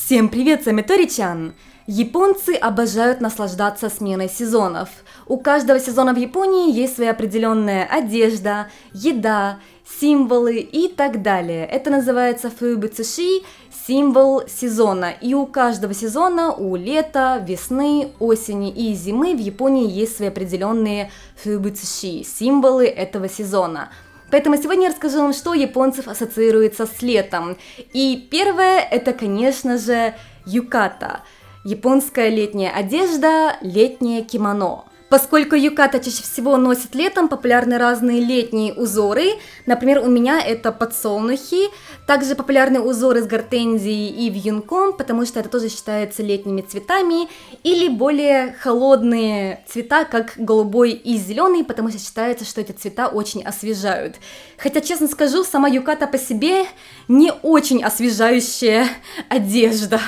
Всем привет, с вами Тори-чан! Японцы обожают наслаждаться сменой сезонов. У каждого сезона в Японии есть своя определенная одежда, еда, символы и так далее. Это называется фубицуши, символ сезона. И у каждого сезона, у лета, весны, осени и зимы в Японии есть свои определенные фубицуши, символы этого сезона. Поэтому сегодня я расскажу вам, что у японцев ассоциируется с летом. И первое, это, конечно же, юката. Японская летняя одежда, летнее кимоно. Поскольку юката чаще всего носят летом, популярны разные летние узоры. Например, у меня это подсолнухи. Также популярны узоры с гортензией и вьюнком, потому что это тоже считается летними цветами. Или более холодные цвета, как голубой и зеленый, потому что считается, что эти цвета очень освежают. Хотя, честно скажу, сама юката по себе не очень освежающая одежда.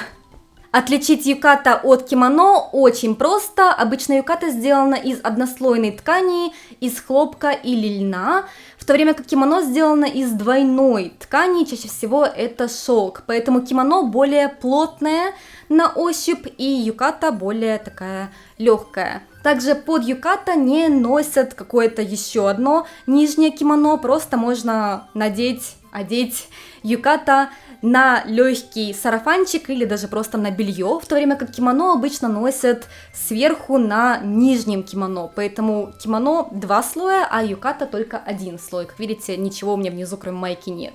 Отличить юката от кимоно очень просто. Обычно юката сделана из однослойной ткани, из хлопка или льна, в то время как кимоно сделано из двойной ткани, чаще всего это шелк. Поэтому кимоно более плотное на ощупь и юката более такая легкая. Также под юката не носят какое-то еще одно нижнее кимоно, просто можно одеть юката на легкий сарафанчик или даже просто на белье, в то время как кимоно обычно носят сверху на нижнем кимоно, поэтому кимоно 2 слоя, а юката только 1 слой. Как видите, ничего у меня внизу кроме майки нет,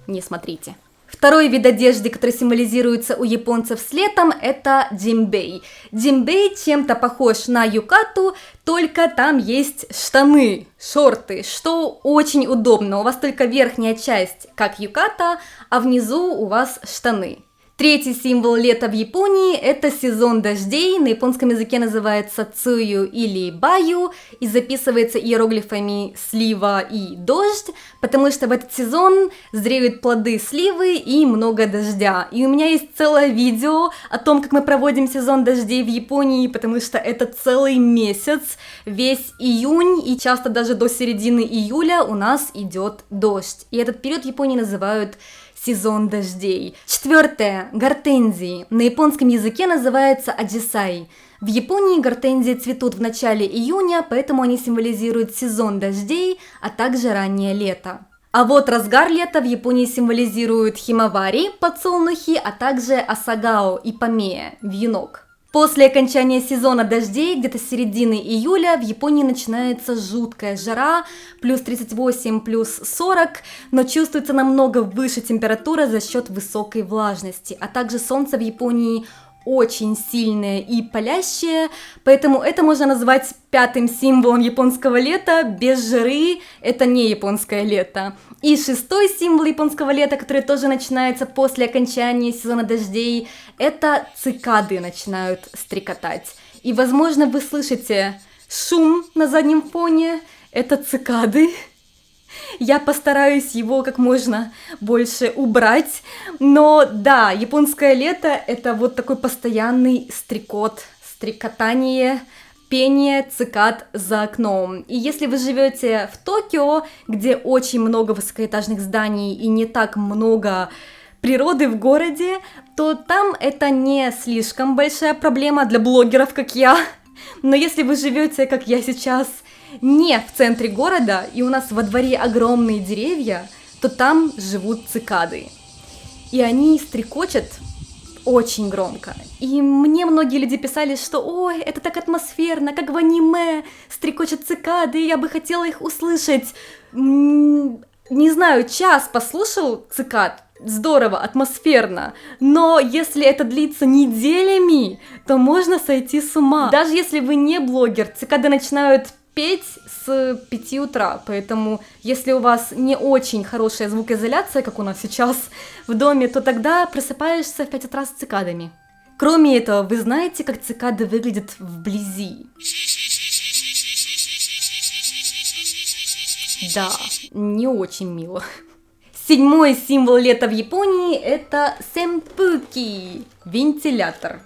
не смотрите. Второй вид одежды, который символизируется у японцев с летом, это джимбей. Джимбей чем-то похож на юкату, только там есть штаны, шорты, что очень удобно. У вас только верхняя часть, как юката, а внизу у вас штаны. Третий символ лета в Японии – это сезон дождей, на японском языке называется цую или баю и записывается иероглифами слива и дождь, потому что в этот сезон зреют плоды сливы и много дождя. И у меня есть целое видео о том, как мы проводим сезон дождей в Японии, потому что это целый месяц, весь июнь и часто даже до середины июля у нас идет дождь. И этот период в Японии называют сезон дождей. Четвертое. Гортензии. На японском языке называется аджисай. В Японии гортензии цветут в начале июня, поэтому они символизируют сезон дождей, а также раннее лето. А вот разгар лета в Японии символизируют химавари, подсолнухи, а также асагао и памея, вьюнок. После окончания сезона дождей, где-то с середины июля, в Японии начинается жуткая жара, плюс 38, плюс 40, но чувствуется намного выше температура за счет высокой влажности, а также солнце в Японии очень сильное и палящее, поэтому это можно назвать пятым символом японского лета. Без жары это не японское лето. И шестой символ японского лета, который тоже начинается после окончания сезона дождей, это цикады начинают стрекотать. И, возможно, вы слышите шум на заднем фоне, это цикады. Я постараюсь его как можно больше убрать, но да, японское лето — это вот такой постоянный стрекот, стрекотание, пение цикад за окном. И если вы живете в Токио, где очень много высокоэтажных зданий и не так много природы в городе, то там это не слишком большая проблема для блогеров, как я. Но если вы живете, как я сейчас, не в центре города, и у нас во дворе огромные деревья, то там живут цикады. И они стрекочут очень громко. И мне многие люди писали, что «Ой, это так атмосферно, как в аниме, стрекочут цикады, я бы хотела их услышать». Не знаю, час послушал цикад, здорово, атмосферно, но если это длится неделями, то можно сойти с ума. Даже если вы не блогер, цикады начинают петь с 5 утра, поэтому если у вас не очень хорошая звукоизоляция, как у нас сейчас в доме, то тогда просыпаешься в 5 утра с цикадами. Кроме этого, вы знаете, как цикады выглядят вблизи? Да, не очень мило. Седьмой символ лета в Японии – это сэмпуки, вентилятор.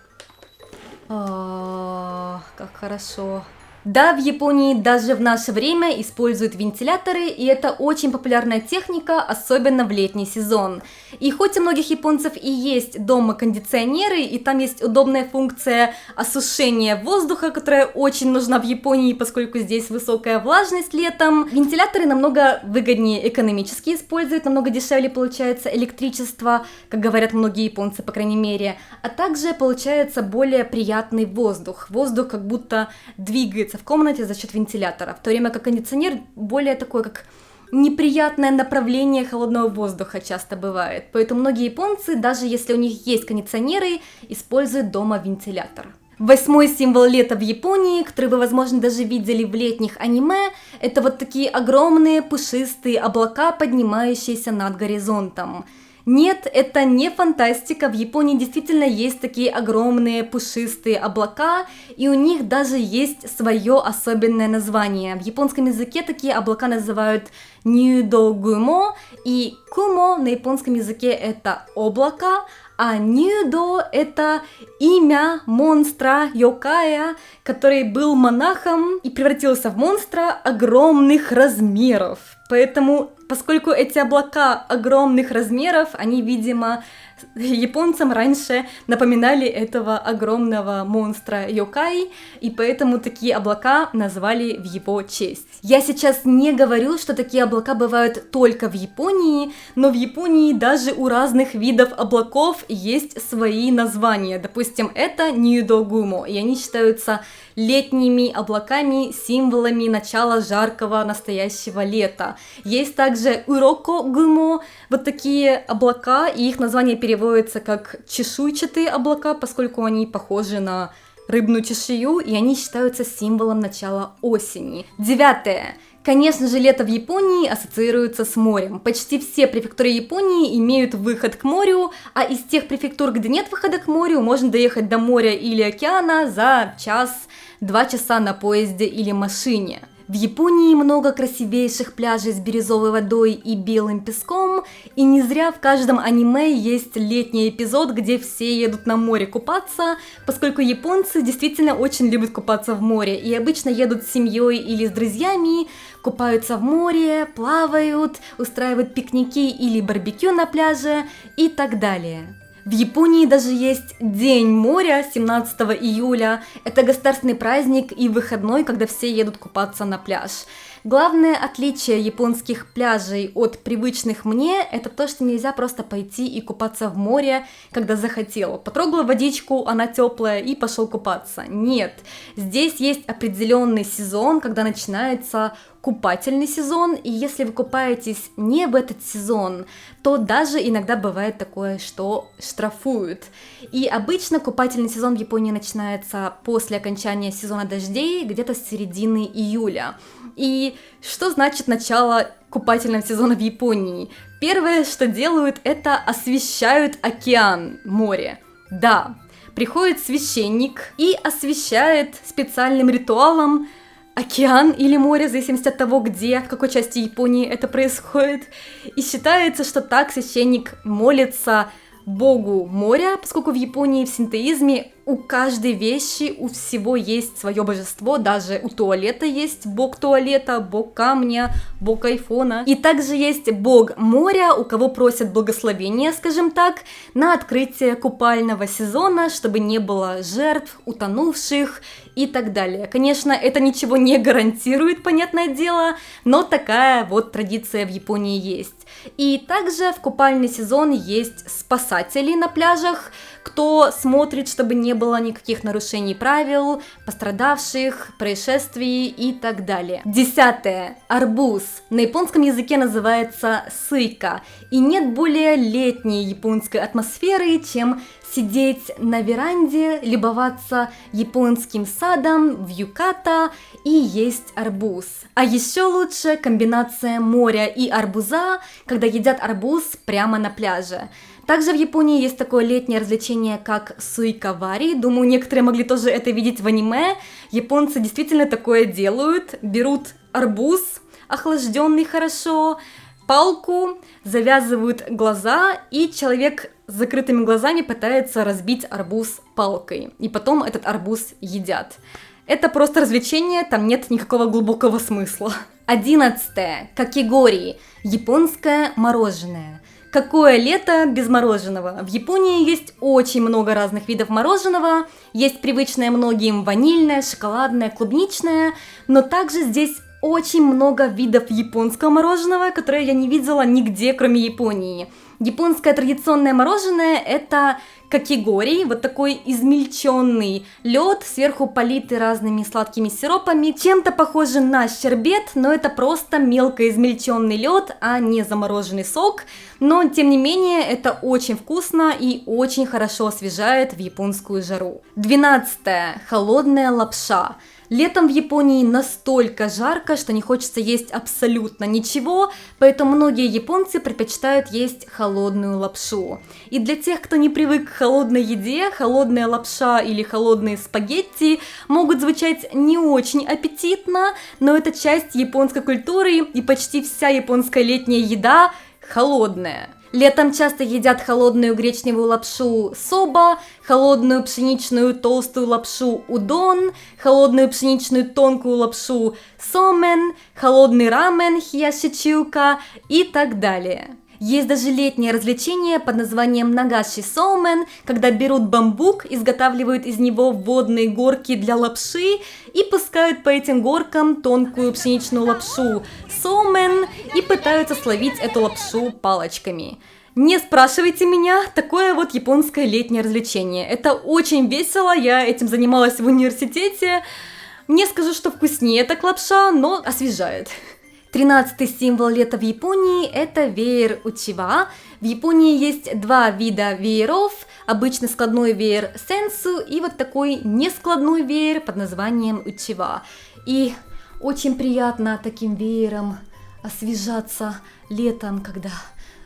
Как хорошо. Да, в Японии даже в наше время используют вентиляторы, и это очень популярная техника, особенно в летний сезон. И хоть у многих японцев и есть дома кондиционеры, и там есть удобная функция осушения воздуха, которая очень нужна в Японии, поскольку здесь высокая влажность летом, вентиляторы намного выгоднее экономически используют, намного дешевле получается электричество, как говорят многие японцы, по крайней мере, а также получается более приятный воздух. Воздух как будто двигается в комнате за счет вентилятора, в то время как кондиционер более такой, как неприятное направление холодного воздуха часто бывает. Поэтому многие японцы, даже если у них есть кондиционеры, используют дома вентилятор. Восьмой символ лета в Японии, который вы, возможно, даже видели в летних аниме, это вот такие огромные пушистые облака, поднимающиеся над горизонтом. Нет, это не фантастика, в Японии действительно есть такие огромные пушистые облака, и у них даже есть свое особенное название. В японском языке такие облака называют нюдо-гумо, и кумо на японском языке это облако, а нюдо это имя монстра Йокая, который был монахом и превратился в монстра огромных размеров. Поэтому, поскольку эти облака огромных размеров, они, видимо, японцам раньше напоминали этого огромного монстра Йокай, и поэтому такие облака назвали в его честь. Я сейчас не говорю, что такие облака бывают только в Японии, но в Японии даже у разных видов облаков есть свои названия. Допустим, это нюдо-гумо, и они считаются летними облаками, символами начала жаркого настоящего лета. Есть также уроко-гумо, вот такие облака, и их название переводится как чешуйчатые облака, поскольку они похожи на рыбную чешую, и они считаются символом начала осени. 9. Конечно же, лето в Японии ассоциируется с морем. Почти все префектуры Японии имеют выход к морю, а из тех префектур, где нет выхода к морю, можно доехать до моря или океана за час-2 часа на поезде или машине. В Японии много красивейших пляжей с бирюзовой водой и белым песком, и не зря в каждом аниме есть летний эпизод, где все едут на море купаться, поскольку японцы действительно очень любят купаться в море, и обычно едут с семьей или с друзьями, купаются в море, плавают, устраивают пикники или барбекю на пляже и так далее. В Японии даже есть День моря 17 июля. Это государственный праздник и выходной, когда все едут купаться на пляж. Главное отличие японских пляжей от привычных мне – это то, что нельзя просто пойти и купаться в море, когда захотел. Потрогал водичку, она теплая, и пошел купаться. Нет, здесь есть определенный сезон, когда начинается купательный сезон, и если вы купаетесь не в этот сезон, то даже иногда бывает такое, что штрафуют. И обычно купательный сезон в Японии начинается после окончания сезона дождей, где-то с середины июля. И что значит начало купательного сезона в Японии? Первое, что делают, это освещают океан, море. Да, приходит священник и освещает специальным ритуалом океан или море, в зависимости от того, где, в какой части Японии это происходит. И считается, что так священник молится богу моря, поскольку в Японии в синтоизме у каждой вещи, у всего есть свое божество, даже у туалета есть бог туалета, бог камня, бог айфона. И также есть бог моря, у кого просят благословения, скажем так, на открытие купального сезона, чтобы не было жертв, утонувших и так далее. Конечно, это ничего не гарантирует, понятное дело, но такая вот традиция в Японии есть. И также в купальный сезон есть спасатели на пляжах, кто смотрит, чтобы не было никаких нарушений правил, пострадавших, происшествий и так далее. 10. Арбуз. На японском языке называется суйка. И нет более летней японской атмосферы, чем сидеть на веранде, любоваться японским садом в юката и есть арбуз. А еще лучше комбинация моря и арбуза, когда едят арбуз прямо на пляже. Также в Японии есть такое летнее развлечение, как суикавари. Думаю, некоторые могли тоже это видеть в аниме. Японцы действительно такое делают. Берут арбуз, охлажденный хорошо, палку, завязывают глаза, и человек с закрытыми глазами пытается разбить арбуз палкой. И потом этот арбуз едят. Это просто развлечение, там нет никакого глубокого смысла. 11. Какигори. Японское мороженое. Какое лето без мороженого? В Японии есть очень много разных видов мороженого. Есть привычное многим ванильное, шоколадное, клубничное, но также здесь очень много видов японского мороженого, которые я не видела нигде, кроме Японии. Японское традиционное мороженое – это какигори, вот такой измельченный лед, сверху политый разными сладкими сиропами, чем-то похоже на щербет, но это просто мелко измельченный лед, а не замороженный сок. Но тем не менее это очень вкусно и очень хорошо освежает в японскую жару. 12. Холодная лапша. Летом в Японии настолько жарко, что не хочется есть абсолютно ничего, поэтому многие японцы предпочитают есть холодную лапшу. И для тех, кто не привык к холодной еде, холодная лапша или холодные спагетти могут звучать не очень аппетитно, но это часть японской культуры, и почти вся японская летняя еда холодная. Летом часто едят холодную гречневую лапшу соба, холодную пшеничную толстую лапшу удон, холодную пшеничную тонкую лапшу сомен, холодный рамен хияшичиука и так далее. Есть даже летнее развлечение под названием нагаши соумен, когда берут бамбук, изготавливают из него водные горки для лапши и пускают по этим горкам тонкую пшеничную лапшу соумен и пытаются словить эту лапшу палочками. Не спрашивайте меня, такое вот японское летнее развлечение. Это очень весело, я этим занималась в университете. Не скажу, что вкуснее эта лапша, но освежает. 13-й символ лета в Японии – это веер учива. В Японии есть два вида вееров. Обычный складной веер сенсу и вот такой нескладной веер под названием учива. И очень приятно таким веером освежаться летом, когда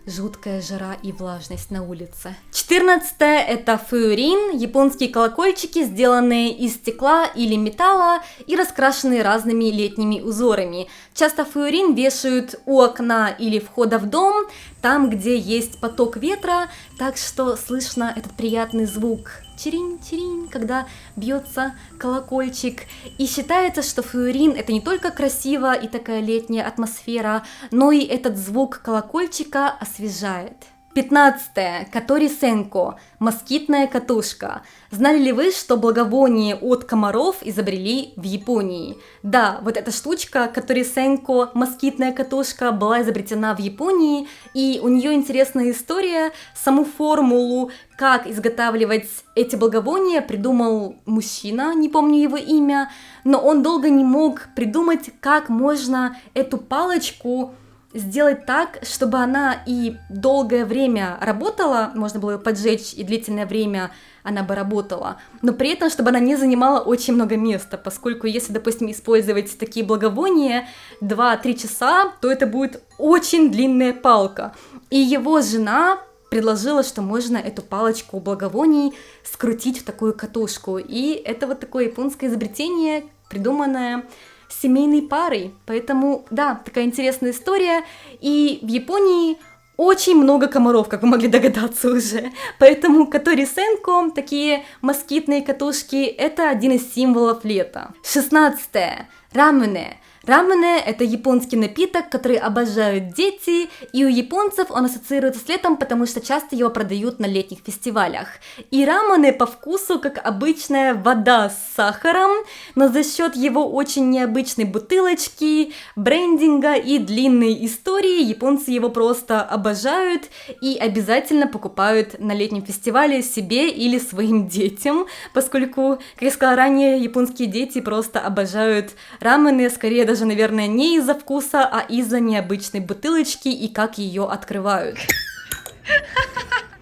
жуткая жара и влажность на улице. 14-е – это фуюрин, японские колокольчики, сделанные из стекла или металла и раскрашенные разными летними узорами. Часто фуюрин вешают у окна или входа в дом, там, где есть поток ветра, так что слышно этот приятный звук чиринь-чиринь, когда бьется колокольчик. И считается, что фуюрин – это не только красиво и такая летняя атмосфера, но и этот звук колокольчика освежает. 15. Катори сенко – москитная катушка. Знали ли вы, что благовоние от комаров изобрели в Японии? Да, вот эта штучка, катори сенко, москитная катушка, была изобретена в Японии, и у нее интересная история. Саму формулу, как изготавливать эти благовония, придумал мужчина, не помню его имя, но он долго не мог придумать, как можно эту палочку сделать так, чтобы она и долгое время работала, можно было ее поджечь, и длительное время она бы работала, но при этом, чтобы она не занимала очень много места, поскольку если, допустим, использовать такие благовония 2-3 часа, то это будет очень длинная палка. И его жена предложила, что можно эту палочку благовоний скрутить в такую катушку. И это вот такое японское изобретение, придуманное семейной парой. Поэтому, да, такая интересная история. И в Японии очень много комаров, как вы могли догадаться уже. Поэтому катори сенко, такие москитные катушки, это один из символов лета. 16. Рамене. Рамене – это японский напиток, который обожают дети, и у японцев он ассоциируется с летом, потому что часто его продают на летних фестивалях. И рамене по вкусу как обычная вода с сахаром, но за счет его очень необычной бутылочки, брендинга и длинной истории японцы его просто обожают и обязательно покупают на летнем фестивале себе или своим детям, поскольку, как я сказала ранее, японские дети просто обожают рамене, скорее даже, наверное, не из-за вкуса, а из-за необычной бутылочки и как ее открывают.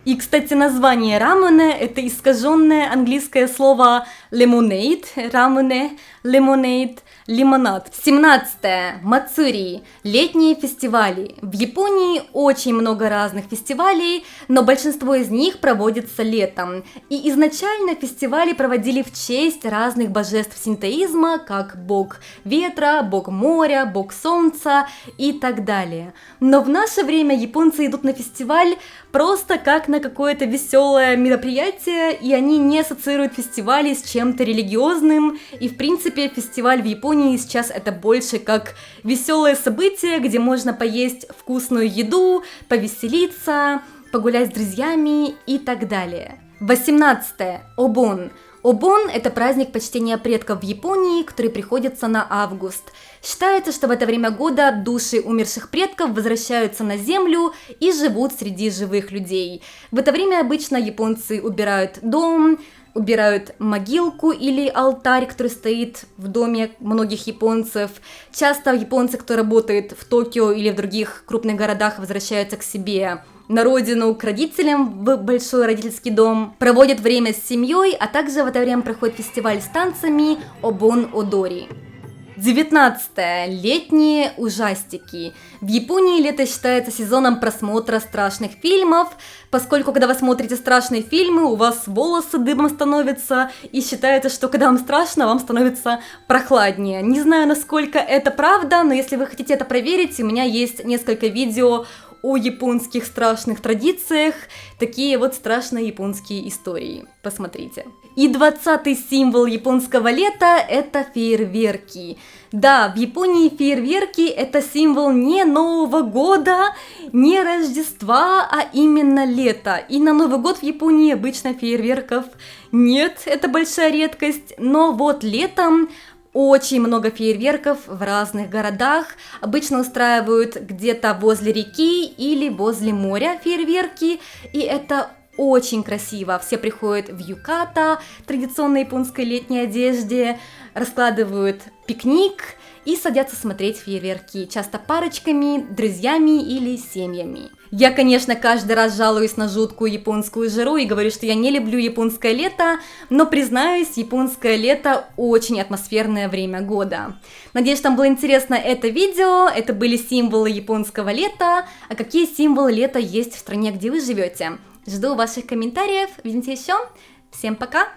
И, кстати, название рамене – это искаженное английское слово lemonade, рамене, lemonade, лимонад. 17. Мацури. Летние фестивали. В Японии очень много разных фестивалей, но большинство из них проводится летом. И изначально фестивали проводили в честь разных божеств синтоизма, как бог ветра, бог моря, бог солнца и так далее. Но в наше время японцы идут на фестиваль просто как на какое-то веселое мероприятие, и они не ассоциируют фестивали с чем-то религиозным, и в принципе фестиваль в Японии сейчас это больше как веселое событие, где можно поесть вкусную еду, повеселиться, погулять с друзьями и так далее. 18. Обон. Обон – это праздник почтения предков в Японии, который приходится на август. Считается, что в это время года души умерших предков возвращаются на землю и живут среди живых людей. В это время обычно японцы убирают дом, убирают могилку или алтарь, который стоит в доме многих японцев. Часто японцы, кто работает в Токио или в других крупных городах, возвращаются к себе на родину, к родителям в большой родительский дом, проводят время с семьей, а также в это время проходит фестиваль с танцами Обон Одори. 19. Летние ужастики. В Японии лето считается сезоном просмотра страшных фильмов, поскольку когда вы смотрите страшные фильмы, у вас волосы дыбом становятся, и считается, что когда вам страшно, вам становится прохладнее. Не знаю, насколько это правда, но если вы хотите это проверить, у меня есть несколько видео о японских страшных традициях, такие вот страшные японские истории. Посмотрите. И 20-й символ японского лета – это фейерверки. Да, в Японии фейерверки – это символ не Нового года, не Рождества, а именно лета. И на Новый год в Японии обычно фейерверков нет, это большая редкость, но вот летом очень много фейерверков в разных городах. Обычно устраивают где-то возле реки или возле моря фейерверки, и это очень красиво. Все приходят в юката, традиционной японской летней одежде, раскладывают пикник и садятся смотреть фейерверки, часто парочками, друзьями или семьями. Я, конечно, каждый раз жалуюсь на жуткую японскую жару и говорю, что я не люблю японское лето, но, признаюсь, японское лето очень атмосферное время года. Надеюсь, что вам было интересно это видео, это были символы японского лета, а какие символы лета есть в стране, где вы живете? Жду ваших комментариев, увидимся еще, всем пока!